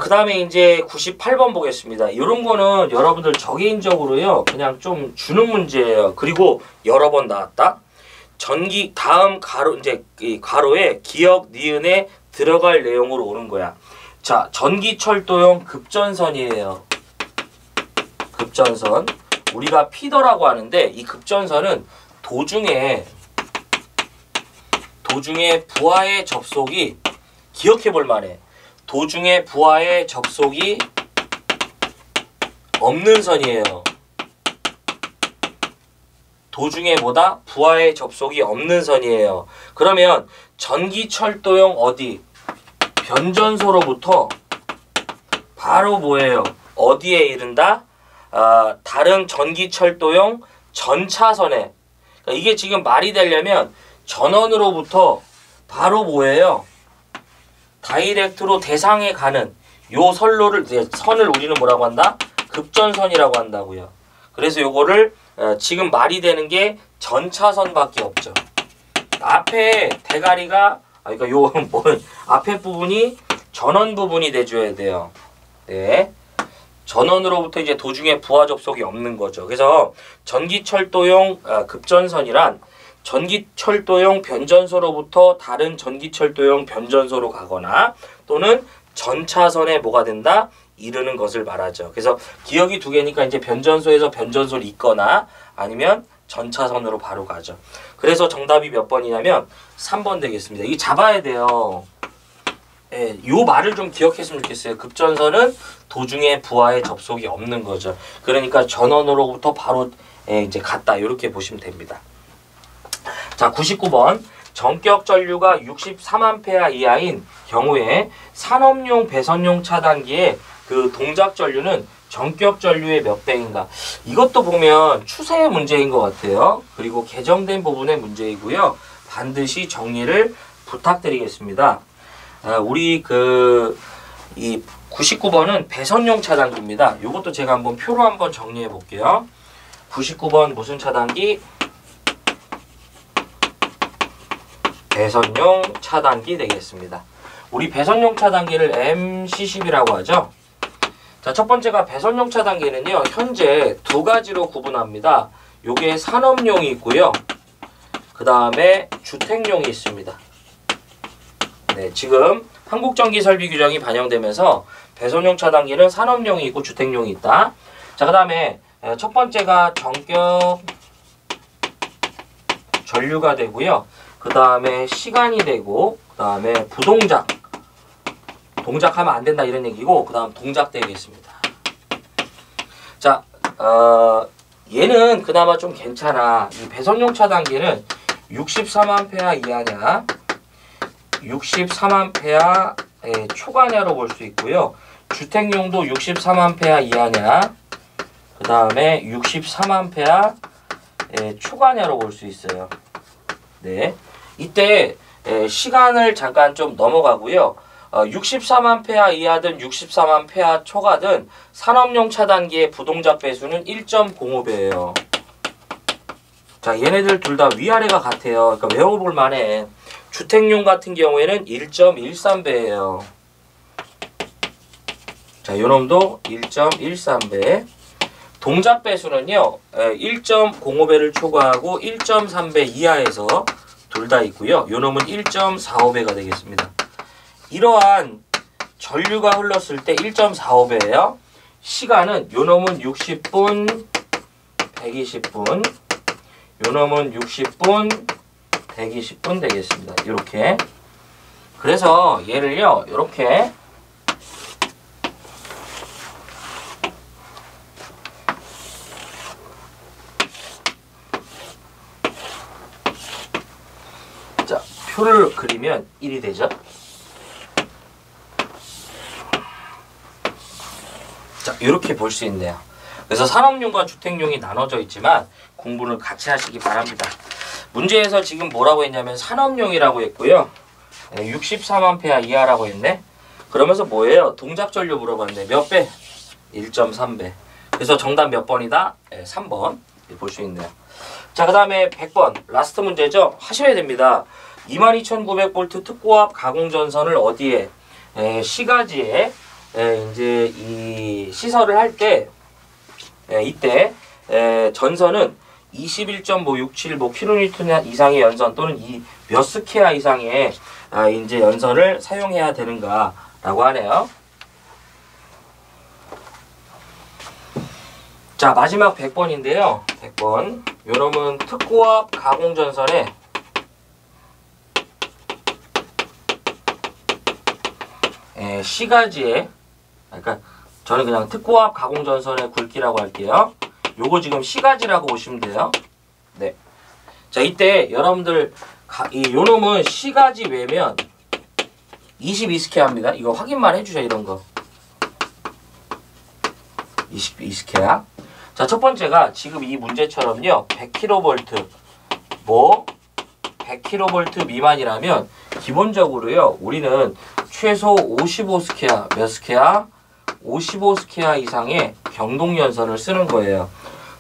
그 다음에 이제 98번 보겠습니다. 이런 거는 여러분들 개인적으로요 그냥 좀 주는 문제예요. 그리고 여러 번 나왔다. 전기 다음 가로 이제 이 가로에 기역 니은에 들어갈 내용으로 오는 거야. 자, 전기철도용 급전선이에요. 급전선. 우리가 피더라고 하는데 이 급전선은 도중에 부하의 접속이 기억해 볼 만해. 도중에 부하의 접속이 없는 선이에요. 도중에 뭐다? 부하의 접속이 없는 선이에요. 그러면 전기철도용 어디? 변전소로부터 바로 뭐예요? 어디에 이른다? 다른 전기철도용 전차선에. 그러니까 이게 지금 말이 되려면 전원으로부터 바로 뭐예요? 다이렉트로 대상에 가는 요 선을 우리는 뭐라고 한다? 급전선이라고 한다고요. 그래서 요거를 지금 말이 되는 게 전차선밖에 없죠. 앞에 대가리가 그러니까 요 앞에 부분이 전원 부분이 돼줘야 돼요. 네. 전원으로부터 이제 도중에 부하 접속이 없는 거죠. 그래서 전기철도용 급전선이란 전기철도용 변전소로부터 다른 전기철도용 변전소로 가거나 또는 전차선에 뭐가 된다? 이르는 것을 말하죠. 그래서 기억이 두 개니까 이제 변전소에서 변전소를 잇거나 아니면 전차선으로 바로 가죠. 그래서 정답이 몇 번이냐면 3번 되겠습니다. 이게 잡아야 돼요. 예, 요 말을 좀 기억했으면 좋겠어요. 급전선은 도중에 부하의 접속이 없는 거죠. 그러니까 전원으로부터 바로 이제 갔다 이렇게 보시면 됩니다. 자, 99번 전격 전류가 63A 이하인 경우에 산업용 배선용 차단기의 그 동작 전류는 전격 전류의 몇 배인가? 이것도 보면 추세의 문제인 것 같아요. 그리고 개정된 부분의 문제이고요. 반드시 정리를 부탁드리겠습니다. 우리 이 99번은 배선용 차단기입니다. 이것도 제가 한번 표로 한번 정리해 볼게요. 99번 무슨 차단기? 배선용 차단기 되겠습니다. 우리 배선용 차단기를 MC10이라고 하죠. 자, 첫 번째가 배선용 차단기는요, 현재 두 가지로 구분합니다. 요게 산업용이 있고요. 그 다음에 주택용이 있습니다. 네, 지금 한국전기설비 규정이 반영되면서 배선용 차단기는 산업용이 있고 주택용이 있다. 자, 그 다음에 첫 번째가 전격 전류가 되고요. 그 다음에 시간이 되고, 그 다음에 부동작. 동작하면 안 된다 이런 얘기고, 그 다음 동작 되겠습니다. 자, 얘는 그나마 좀 괜찮아. 이 배선용 차단기는 63A 이하냐, 63A 초과냐로 볼 수 있고요. 주택용도 63A 이하냐, 그 다음에 63A 초과냐로 볼 수 있어요. 네, 이때 시간을 잠깐 좀 넘어가고요. 63A 이하든 63A 초과든 산업용 차단기의 부동작 배수는 1.05배예요. 자, 얘네들 둘 다 위아래가 같아요. 그러니까 외워볼 만해. 주택용 같은 경우에는 1.13배예요. 자, 요놈도 1.13배. 동작 배수는요, 1.05배를 초과하고 1.3배 이하에서 둘 다 있고요. 요놈은 1.45배가 되겠습니다. 이러한 전류가 흘렀을 때 1.45배예요. 시간은 요놈은 60분, 120분, 요놈은 60분, 120분 되겠습니다. 이렇게. 그래서 얘를요, 이렇게 자, 표를 그리면 1이 되죠. 자, 이렇게 볼 수 있네요. 그래서 산업용과 주택용이 나눠져 있지만 공부를 같이 하시기 바랍니다. 문제에서 지금 뭐라고 했냐면 산업용이라고 했고요. 63A 이하라고 했네. 그러면서 뭐예요? 동작 전류 물어봤는데 몇 배? 1.3배. 그래서 정답 몇 번이다? 3번 볼 수 있네요. 자, 그 다음에 100번 라스트 문제죠. 하셔야 됩니다. 22,900V 특고압 가공전선을 어디에? 시가지에 이제 이 시설을 할 때 이때 전선은 21.567 kN 이상의 연선 또는 이 몇 스퀘어 이상의 이제 연선을 사용해야 되는가라고 하네요. 자, 마지막 100번인데요. 100번. 요놈은 특고압 가공전선에 시가지에, 그러니까 저는 그냥 특고압 가공전선의 굵기라고 할게요. 요거 지금 시가지라고 보시면 돼요. 네. 자, 이때 여러분들 요놈은 시가지 외면 22스퀘어입니다. 이거 확인만 해주셔, 이런 거. 22스퀘어. 자, 첫 번째가 지금 이 문제처럼요. 100kV, 뭐 100kV 미만이라면 기본적으로요. 우리는 최소 55스퀘어, 몇 스퀘어? 55스퀘어 이상의 경동연선을 쓰는 거예요.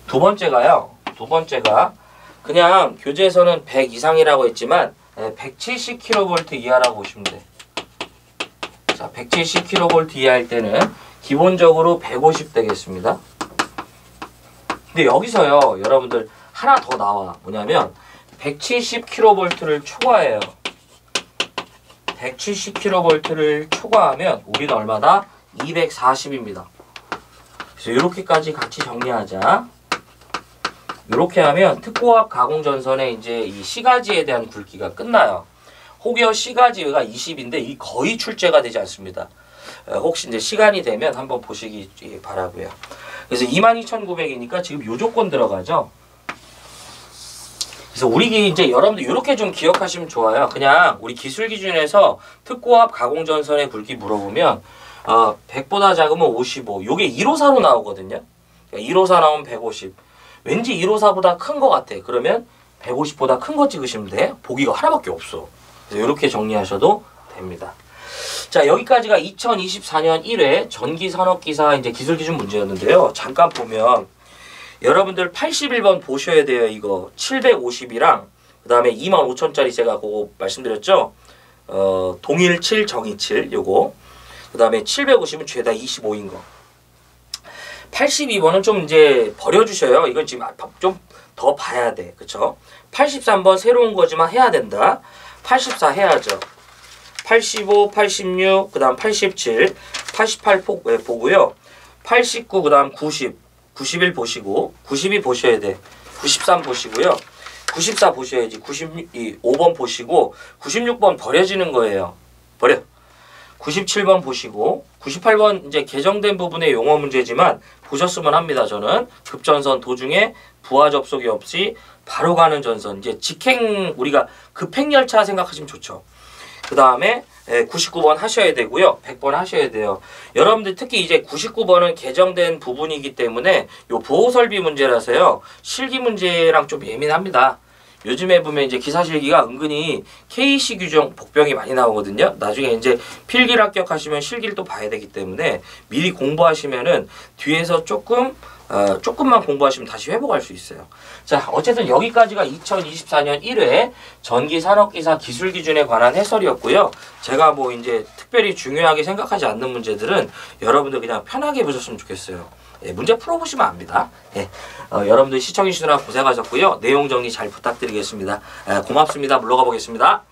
두 번째가 그냥 교재에서는 100 이상이라고 했지만 170kV 이하라고 보시면 돼. 자, 170kV 이하일 때는 기본적으로 150 되겠습니다. 근데 여기서요, 여러분들 하나 더 나와. 뭐냐면 170kV를 초과해요. 170kV를 초과하면 우리는 얼마다? 240입니다. 그래서 이렇게까지 같이 정리하자. 이렇게 하면 특고압 가공전선의 이제 이 시가지에 대한 굵기가 끝나요. 혹여 시가지가 20인데 이 거의 출제가 되지 않습니다. 혹시 이제 시간이 되면 한번 보시기 바라고요. 그래서 22,900이니까 지금 요 조건 들어가죠. 그래서 우리 이제 여러분들 이렇게 좀 기억하시면 좋아요. 그냥 우리 기술 기준에서 특고압 가공전선의 굵기 물어보면 100보다 작으면 55. 요게 154로 나오거든요. 154 나오면 150. 왠지 154보다 큰 거 같아. 그러면 150보다 큰 거 찍으시면 돼. 보기가 하나밖에 없어. 그래서 이렇게 정리하셔도 됩니다. 자, 여기까지가 2024년 1회 전기산업기사 이제 기술기준 문제였는데요. 잠깐 보면 여러분들 81번 보셔야 돼요. 이거 750이랑 그 다음에 25,000짜리 제가 그거 말씀드렸죠. 동일 7 정의 7 요거 그 다음에 750은 죄다 25인 거. 82번은 좀 이제 버려주셔요. 이건 지금 좀 더 봐야 돼. 그쵸? 83번 새로운 거지만 해야 된다. 84 해야죠. 85, 86, 그 다음 87, 88 보고요. 89, 그 다음 90, 91 보시고, 92 보셔야 돼. 93 보시고요. 94 보셔야지. 95번 보시고, 96번 버려지는 거예요. 버려. 97번 보시고, 98번 이제 개정된 부분의 용어 문제지만 보셨으면 합니다. 저는 급전선 도중에 부하 접속이 없이 바로 가는 전선, 이제 직행, 우리가 급행열차 생각하시면 좋죠. 그 다음에 99번 하셔야 되고요. 100번 하셔야 돼요. 여러분들 특히 이제 99번은 개정된 부분이기 때문에 요 보호설비 문제라서요. 실기 문제랑 좀 예민합니다. 요즘에 보면 이제 기사실기가 은근히 KC 규정 복병이 많이 나오거든요. 나중에 이제 필기를 합격하시면 실기를 또 봐야 되기 때문에 미리 공부하시면은 뒤에서 조금만 공부하시면 다시 회복할 수 있어요. 자, 어쨌든 여기까지가 2024년 1회 전기산업기사 기술기준에 관한 해설이었고요. 제가 뭐 이제 특별히 중요하게 생각하지 않는 문제들은 여러분들 그냥 편하게 보셨으면 좋겠어요. 예, 문제 풀어보시면 압니다. 예, 여러분들 시청해주시느라 고생하셨고요. 내용 정리 잘 부탁드리겠습니다. 고맙습니다. 물러가 보겠습니다.